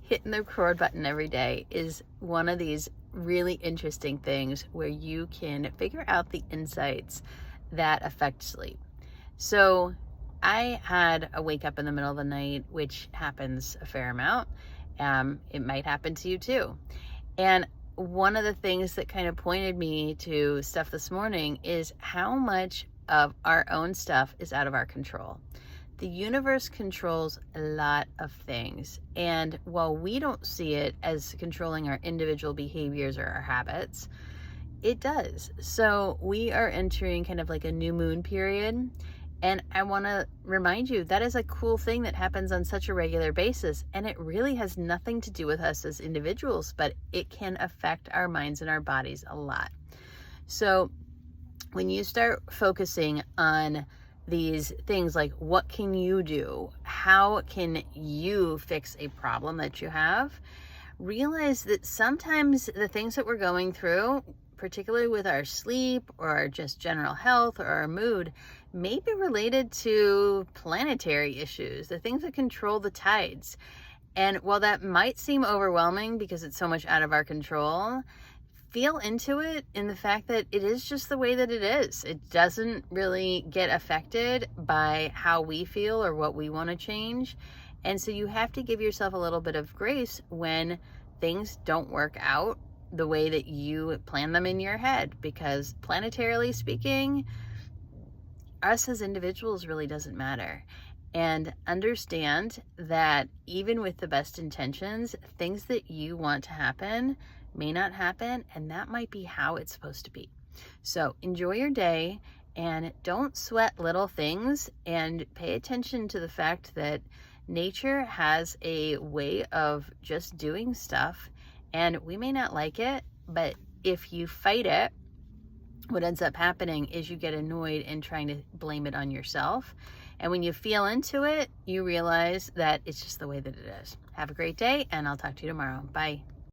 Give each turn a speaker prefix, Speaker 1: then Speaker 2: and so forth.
Speaker 1: hitting the record button every day is one of these really interesting things where you can figure out the insights that affect sleep. So I had a wake up in the middle of the night, which happens a fair amount. It might happen to you too. And one of the things that kind of pointed me to stuff this morning is how much of our own stuff is out of our control. The universe controls a lot of things. And while we don't see it as controlling our individual behaviors or our habits, it does. So we are entering kind of like a new moon period. And I want to remind you that is a cool thing that happens on such a regular basis. And it really has nothing to do with us as individuals, but it can affect our minds and our bodies a lot. So when you start focusing on these things like what can you do? How can you fix a problem that you have? Realize that sometimes the things that we're going through, particularly with our sleep or just general health or our mood, may be related to planetary issues, the things that control the tides. And while that might seem overwhelming because it's so much out of our control, feel into it in the fact that it is just the way that it is. It doesn't really get affected by how we feel or what we want to change. And so you have to give yourself a little bit of grace when things don't work out the way that you plan them in your head, because planetarily speaking, us as individuals really doesn't matter. And understand that even with the best intentions, things that you want to happen may not happen, and that might be how it's supposed to be. So enjoy your day and don't sweat little things, and pay attention to the fact that nature has a way of just doing stuff, and we may not like it, but if you fight it, what ends up happening is you get annoyed and trying to blame it on yourself. And when you feel into it, you realize that it's just the way that it is. Have a great day, and I'll talk to you tomorrow. Bye.